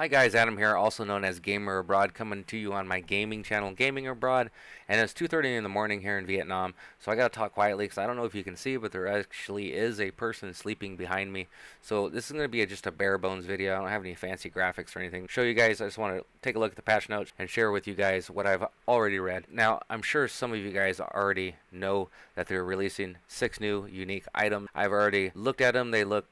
Hi guys, Adam here, also known as Gamer Abroad, coming to you on my gaming channel, Gaming Abroad, and it's 2:30 in the morning here in Vietnam, so I gotta talk quietly because I don't know if you can see, but there actually is a person sleeping behind me. So this is gonna be just a bare bones video. I don't have any fancy graphics or anything. Show you guys, I just want to take a look at the patch notes and share with you guys what I've already read. Now, I'm sure some of you guys already know that they're releasing 6 new unique items. I've already looked at them. They look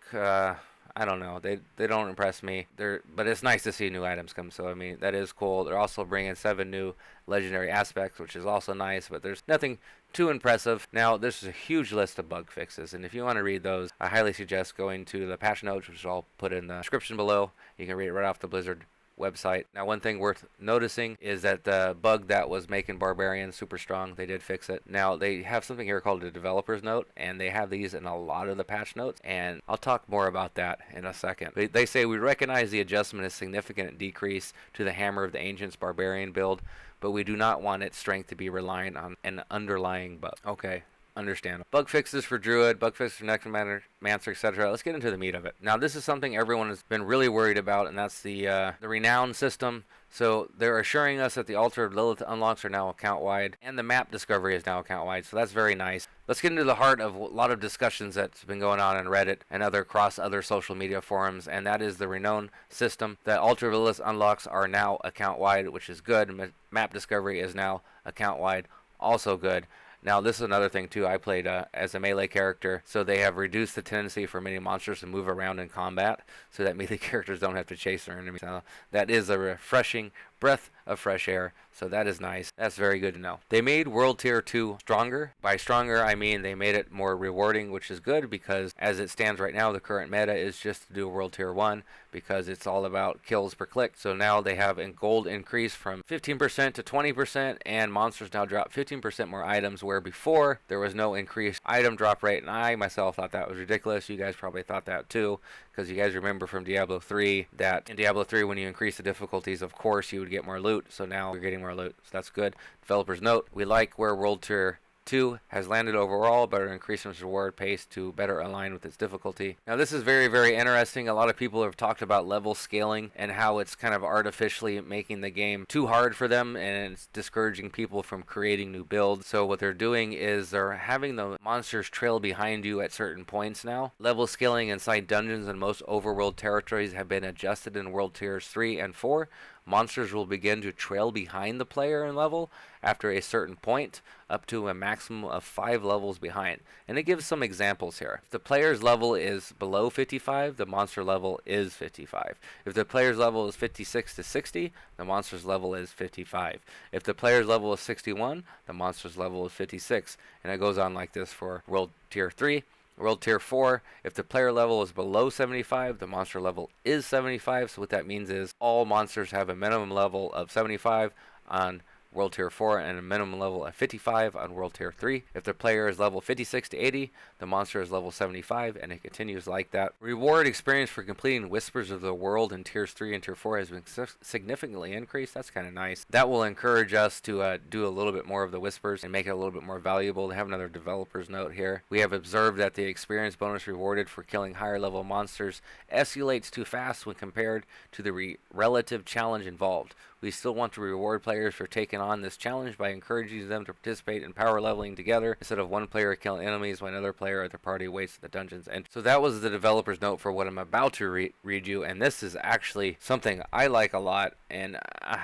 I don't know. They don't impress me. But it's nice to see new items come. So I mean that is cool. They're also bringing 7 new legendary aspects, which is also nice. But there's nothing too impressive. Now this is a huge list of bug fixes, and if you want to read those, I highly suggest going to the patch notes, which I'll put in the description below. You can read it right off the Blizzard website. Now, one thing worth noticing is that the bug that was making Barbarian super strong, they did fix it. Now, they have something here called a developer's note, and they have these in a lot of the patch notes, and I'll talk more about that in a second. They say, we recognize the adjustment is significant decrease to the Hammer of the Ancients Barbarian build, but we do not want its strength to be reliant on an underlying bug. Okay. Understand. Bug fixes for Druid, bug fixes for Necromancer, etc. Let's get into the meat of it. Now, this is something everyone has been really worried about, and that's the renown system. So they're assuring us that the Altar of Lilith unlocks are now account-wide, and the map discovery is now account-wide, so that's very nice. Let's get into the heart of a lot of discussions that's been going on Reddit and across other social media forums, and that is the renown system. The Altar of Lilith unlocks are now account-wide, which is good. Map discovery is now account-wide, also good. Now, this is another thing, too. I played as a melee character, so they have reduced the tendency for many monsters to move around in combat, so that melee characters don't have to chase their enemies. So that is a refreshing breath of fresh air, so that is nice. That's very good to know. They made World Tier 2 stronger. By stronger, I mean they made it more rewarding, which is good, because as it stands right now, the current meta is just to do World Tier 1, because it's all about kills per click. So now they have a gold increase from 15% to 20%, and monsters now drop 15% more items, where before there was no increased item drop rate, and I myself thought that was ridiculous. You guys probably thought that too, because you guys remember from Diablo 3 that in Diablo 3, when you increase the difficulties, of course you would get more loot. So now you're getting more loot, so that's good. Developers note, we like where World Tier 2 has landed overall, but are increasing its reward pace to better align with its difficulty. Now, this is very, very interesting. A lot of people have talked about level scaling and how it's kind of artificially making the game too hard for them, and it's discouraging people from creating new builds. So what they're doing is they're having the monsters trail behind you at certain points now. Level scaling inside dungeons and most overworld territories have been adjusted in World Tiers 3 and 4. Monsters will begin to trail behind the player in level after a certain point, up to a maximum of 5 levels behind. And it gives some examples here. If the player's level is below 55, the monster level is 55. If the player's level is 56 to 60, the monster's level is 55. If the player's level is 61, the monster's level is 56. And it goes on like this for World Tier 3. World Tier 4, if the player level is below 75, the monster level is 75. So what that means is all monsters have a minimum level of 75 on World Tier 4 and a minimum level of 55 on World Tier 3. If the player is level 56 to 80, the monster is level 75, and it continues like that. Reward experience for completing Whispers of the World in Tiers 3 and Tier 4 has been significantly increased. That's kind of nice. That will encourage us to do a little bit more of the Whispers and make it a little bit more valuable. They have another developer's note here. We have observed that the experience bonus rewarded for killing higher level monsters escalates too fast when compared to the relative challenge involved. We still want to reward players for taking on this challenge by encouraging them to participate in power leveling together instead of one player killing enemies while another player at the party waits at the dungeons. And so that was the developer's note for what I'm about to read you, and this is actually something I like a lot, and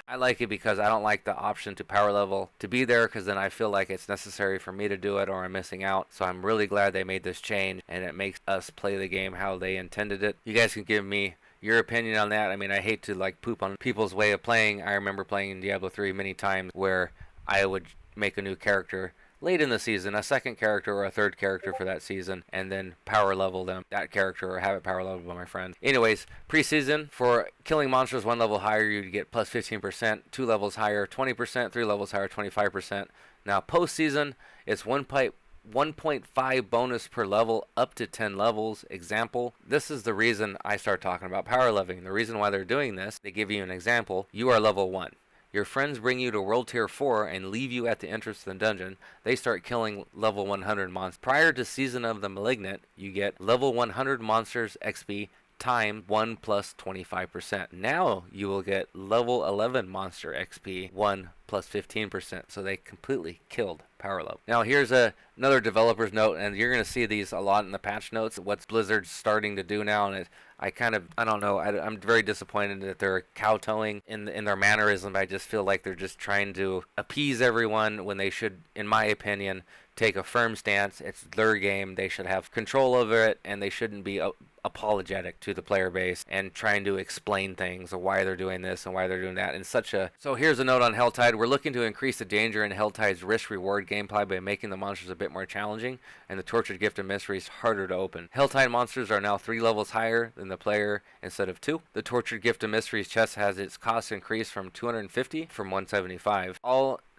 I like it because I don't like the option to power level to be there, because then I feel like it's necessary for me to do it or I'm missing out. So I'm really glad they made this change, and it makes us play the game how they intended it. You guys can give me your opinion on that. I mean, I hate to like poop on people's way of playing. I remember playing in Diablo 3 many times where I would make a new character late in the season, a second character or a third character for that season, and then power level that character or have it power leveled by my friend. Anyways, preseason, for killing monsters 1 level higher, you'd get plus 15%, 2 levels higher, 20%, 3 levels higher, 25%. Now, postseason, it's 1.5 bonus per level up to 10 levels. Example, this is the reason I start talking about power leveling. The reason why they're doing this, they give you an example. You are level 1. Your friends bring you to World Tier 4 and leave you at the entrance to the dungeon. They start killing level 100 monsters. Prior to Season of the Malignant, you get level 100 monsters XP time 1 plus 25%. Now you will get level 11 monster XP 1 plus 15%. So they completely killed power level. Now here's another developer's note, and you're going to see these a lot in the patch notes. What's Blizzard starting to do now, and I don't know. I'm very disappointed that they're kowtowing in their mannerism. I just feel like they're just trying to appease everyone when they should, in my opinion, take a firm stance. It's their game. They should have control over it, and they shouldn't be apologetic to the player base and trying to explain things or why they're doing this and why they're doing that in such a... So here's a note on Helltide. We're looking to increase the danger in Helltide's risk-reward gameplay by making the monsters a bit more challenging and the Tortured Gift of Mysteries harder to open. Helltide monsters are now 3 levels higher than the player instead of 2. The Tortured Gift of Mysteries chest has its cost increased from 250 from 175.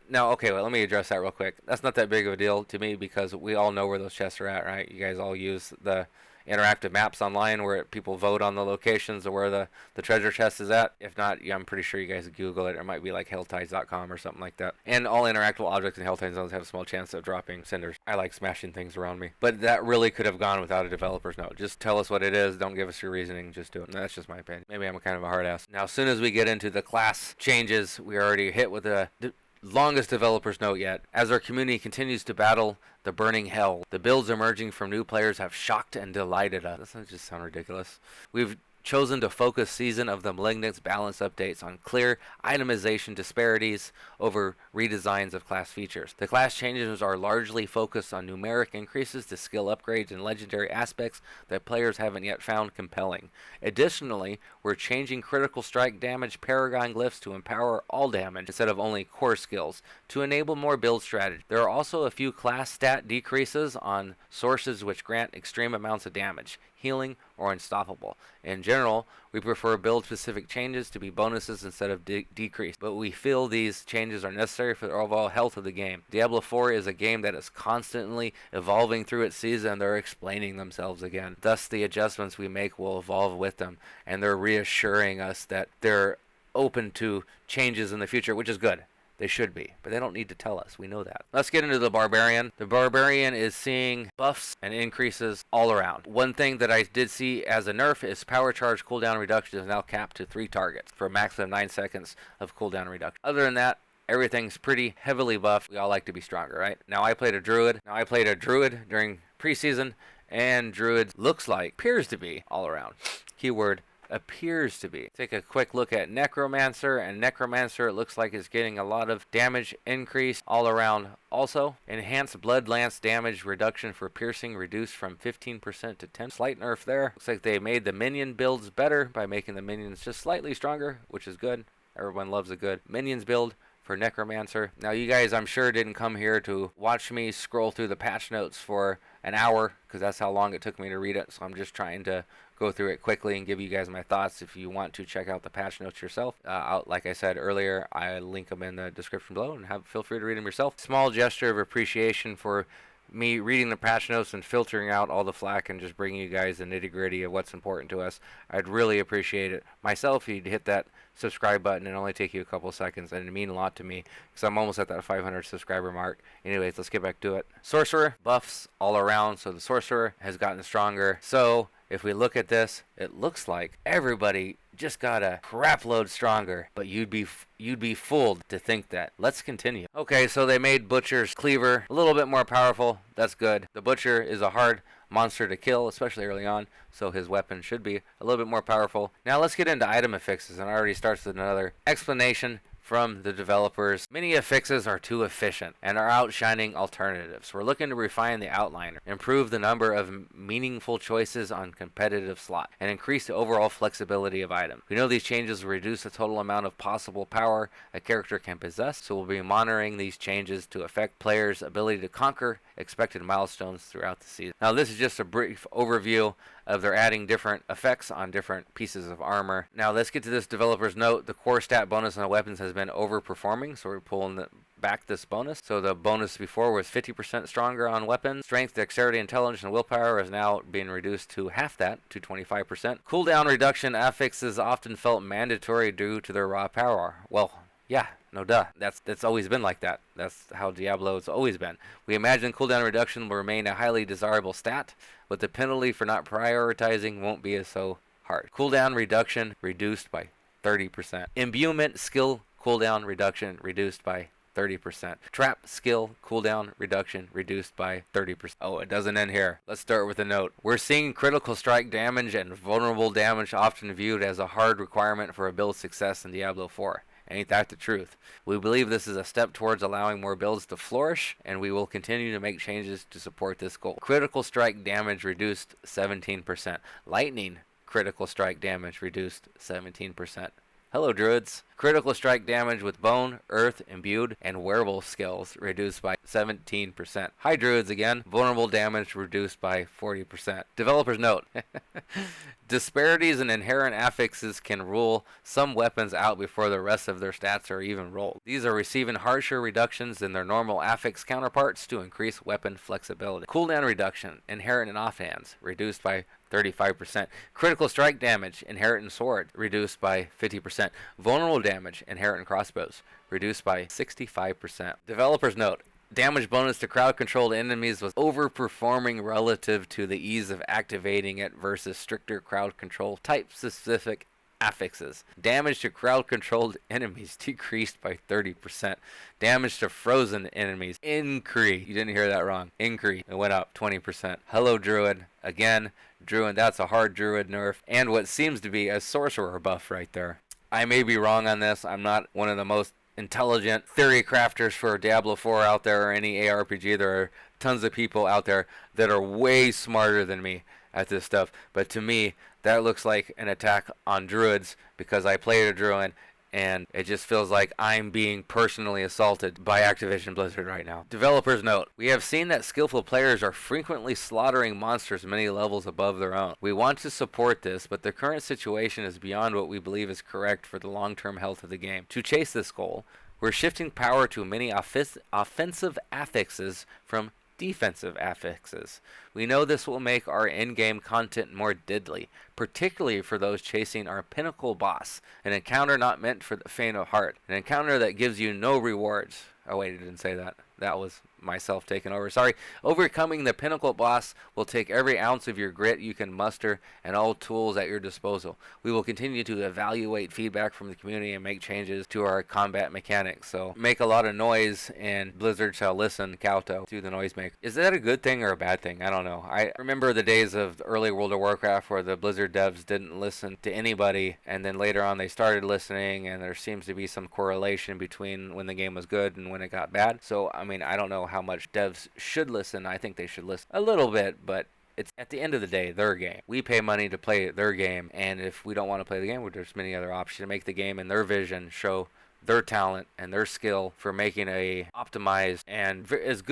Now, okay, well, let me address that real quick. That's not that big of a deal to me because we all know where those chests are at, right? You guys all use the interactive maps online where people vote on the locations of where the treasure chest is at. If not, yeah, I'm pretty sure you guys Google it. It might be like helltides.com or something like that. And all interactable objects in Helltide zones have a small chance of dropping cinders. I like smashing things around me. But that really could have gone without a developer's note. Just tell us what it is. Don't give us your reasoning. Just do it. And that's just my opinion. Maybe I'm kind of a hard ass. Now, as soon as we get into the class changes, we already hit with the longest developer's note yet. As our community continues to battle the burning hell, the builds emerging from new players have shocked and delighted us. Doesn't just sound ridiculous? We've chosen to focus Season of the Malignant's balance updates on clear itemization disparities over redesigns of class features. The class changes are largely focused on numeric increases to skill upgrades and legendary aspects that players haven't yet found compelling. Additionally, we're changing critical strike damage paragon glyphs to empower all damage instead of only core skills to enable more build strategy. There are also a few class stat decreases on sources which grant extreme amounts of damage, healing, or unstoppable. In general, we prefer build-specific changes to be bonuses instead of decrease, but we feel these changes are necessary for the overall health of the game. Diablo IV is a game that is constantly evolving through its season, and they're explaining themselves again. Thus, the adjustments we make will evolve with them, and they're reassuring us that they're open to changes in the future, which is good. They should be, but they don't need to tell us. We know that. Let's get into the Barbarian. The Barbarian is seeing buffs and increases all around. One thing that I did see as a nerf is power charge cooldown reduction is now capped to 3 targets for a max of 9 seconds of cooldown reduction. Other than that, everything's pretty heavily buffed. We all like to be stronger, right? Now I played a Druid during preseason, and Druid appears to be all around. Keyword appears to be. Take a quick look at Necromancer, and Necromancer, it looks like is getting a lot of damage increase all around. Also, enhanced blood lance damage reduction for piercing reduced from 15% to 10%. Slight nerf there. Looks like they made the minion builds better by making the minions just slightly stronger, which is good. Everyone loves a good minions build for Necromancer. Now you guys, I'm sure, didn't come here to watch me scroll through the patch notes for an hour, because that's how long it took me to read it. So I'm just trying to go through it quickly and give you guys my thoughts. If you want to check out the patch notes yourself, like I said earlier, I link them in the description below, and feel free to read them yourself. Small gesture of appreciation for me reading the patch notes and filtering out all the flack and just bringing you guys the nitty-gritty of what's important to us. I'd really appreciate it myself if you'd hit that subscribe button. And only take you a couple seconds, and it'd mean a lot to me because I'm almost at that 500 subscriber mark. Anyways, let's get back to it. Sorcerer buffs all around, so the Sorcerer has gotten stronger. So if we look at this, it looks like everybody just got a crap load stronger, but you'd be fooled to think that. Let's continue. Okay, so they made Butcher's Cleaver a little bit more powerful. That's good. The Butcher is a hard monster to kill, especially early on, so his weapon should be a little bit more powerful. Now let's get into item affixes, and it already starts with another explanation from the developers. Many affixes are too efficient and are outshining alternatives. We're looking to refine the outliner, improve the number of meaningful choices on competitive slot, and increase the overall flexibility of items. We know these changes will reduce the total amount of possible power a character can possess, so we'll be monitoring these changes to affect players' ability to conquer expected milestones throughout the season. Now this is just a brief overview of they're adding different effects on different pieces of armor. Now let's get to this developer's note. The core stat bonus on the weapons has been overperforming, so we're pulling back this bonus. So the bonus before was 50% stronger on weapons. Strength, dexterity, intelligence, and willpower is now being reduced to half that, to 25%. Cooldown reduction affixes often felt mandatory due to their raw power. Well, yeah, no duh. That's always been like that. That's how Diablo's always been. We imagine cooldown reduction will remain a highly desirable stat, but the penalty for not prioritizing won't be as so hard. Cooldown reduction reduced by 30%. Imbuement skill cooldown reduction reduced by 30%. Trap skill cooldown reduction reduced by 30%. Oh, it doesn't end here. Let's start with a note. We're seeing critical strike damage and vulnerable damage often viewed as a hard requirement for a build success in Diablo 4. Ain't that the truth? We believe this is a step towards allowing more builds to flourish, and we will continue to make changes to support this goal. Critical strike damage reduced 17%. Lightning critical strike damage reduced 17%. Hello, druids. Critical strike damage with bone, earth, imbued, and werewolf skills reduced by 17%. Hi, druids again. Vulnerable damage reduced by 40%. Developers note. Disparities in inherent affixes can rule some weapons out before the rest of their stats are even rolled. These are receiving harsher reductions than their normal affix counterparts to increase weapon flexibility. Cooldown reduction, inherent in offhands, reduced by 35%. Critical strike damage, inherent in sword, reduced by 50%. Vulnerable damage, inherent in crossbows, reduced by 65%. Developers note, damage bonus to crowd-controlled enemies was overperforming relative to the ease of activating it versus stricter crowd control type-specific affixes. Damage to crowd-controlled enemies decreased by 30%. Damage to frozen enemies increased. You didn't hear that wrong. Increased. It went up 20%. Hello, Druid. Again, Druid. That's a hard Druid nerf. And what seems to be a sorcerer buff right there. I may be wrong on this. I'm not one of the most intelligent theory crafters for Diablo 4 out there or any ARPG. There are tons of people out there that are way smarter than me at this stuff. But to me, that looks like an attack on druids because I played a druid and it just feels like I'm being personally assaulted by Activision Blizzard right now. Developers note, we have seen that skillful players are frequently slaughtering monsters many levels above their own. We want to support this, but the current situation is beyond what we believe is correct for the long-term health of the game. To chase this goal, we're shifting power to many offensive affixes from defensive affixes. We know this will make our in-game content more deadly, particularly for those chasing our pinnacle boss, an encounter not meant for the faint of heart, an encounter that gives you no rewards. Oh wait, I didn't say that. That was myself taking over. Sorry. Overcoming the pinnacle boss will take every ounce of your grit you can muster and all tools at your disposal. We will continue to evaluate feedback from the community and make changes to our combat mechanics. So make a lot of noise and Blizzard shall listen, kowtow to the noisemaker. Is that a good thing or a bad thing? I don't know. I remember the days of the early World of Warcraft where the Blizzard devs didn't listen to anybody, and then later on they started listening, and there seems to be some correlation between when the game was good and when it got bad. So I mean, I don't know how much devs should listen. I think they should listen a little bit, but it's at the end of the day their game. We pay money to play their game, and if we don't want to play the game, there's many other options to make the game and their vision show their talent and their skill for making a optimized and as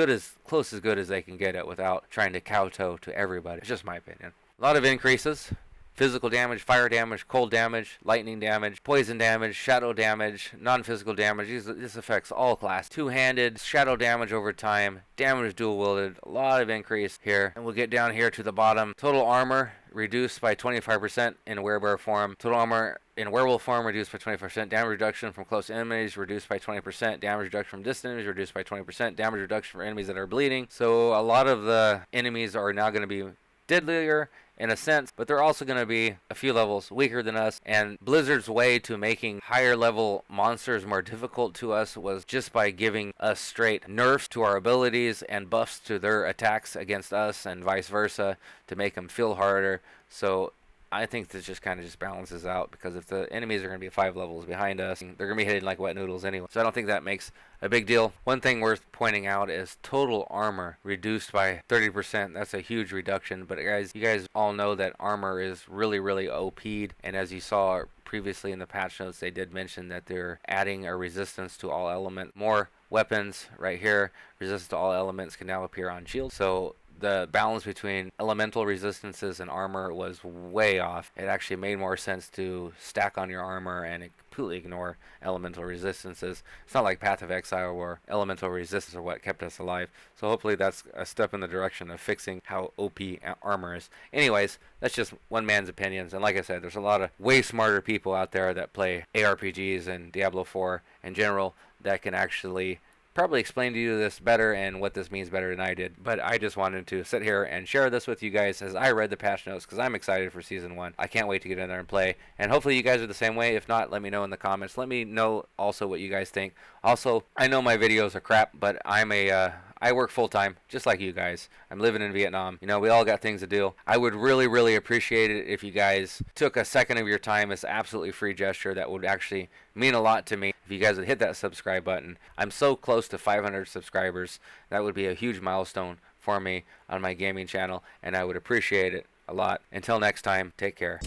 close as good as they can get it without trying to kowtow to everybody. It's just my opinion. A lot of increases. Physical damage, fire damage, cold damage, lightning damage, poison damage, shadow damage, non-physical damage. This affects all classes. Two-handed, shadow damage over time, damage dual-wielded, a lot of increase here. And we'll get down here to the bottom. Total armor reduced by 25% in werebear form. Total armor in werewolf form reduced by 25%. Damage reduction from close enemies reduced by 20%. Damage reduction from distant enemies reduced by 20%. Damage reduction for enemies that are bleeding. So a lot of the enemies are now going to be deadlier in a sense, but they're also going to be a few levels weaker than us. And Blizzard's way to making higher level monsters more difficult to us was just by giving us straight nerfs to our abilities and buffs to their attacks against us and vice versa to make them feel harder. So I think this just kind of just balances out, because if the enemies are going to be 5 levels behind us, they're going to be hitting like wet noodles anyway. So I don't think that makes a big deal. One thing worth pointing out is total armor reduced by 30%. That's a huge reduction. But guys, you guys all know that armor is really, really OP'd. And as you saw previously in the patch notes, they did mention that they're adding a resistance to all elements. More weapons right here. Resistance to all elements can now appear on shields. So the balance between elemental resistances and armor was way off. It actually made more sense to stack on your armor and completely ignore elemental resistances. It's not like Path of Exile where elemental resistance are what kept us alive. So hopefully that's a step in the direction of fixing how OP armor is. Anyways, that's just one man's opinions. And like I said, there's a lot of way smarter people out there that play ARPGs and Diablo 4 in general that can actually probably explained to you this better and what this means better than I did. But I just wanted to sit here and share this with you guys as I read the patch notes, because I'm excited for Season 1. I can't wait to get in there and play. And hopefully you guys are the same way. If not, let me know in the comments. Let me know also what you guys think. Also, I know my videos are crap, but I work full-time, just like you guys. I'm living in Vietnam. You know, we all got things to do. I would really, really appreciate it if you guys took a second of your time. It's an absolutely free gesture that would actually mean a lot to me if you guys would hit that subscribe button. I'm so close to 500 subscribers. That would be a huge milestone for me on my gaming channel, and I would appreciate it a lot. Until next time, take care.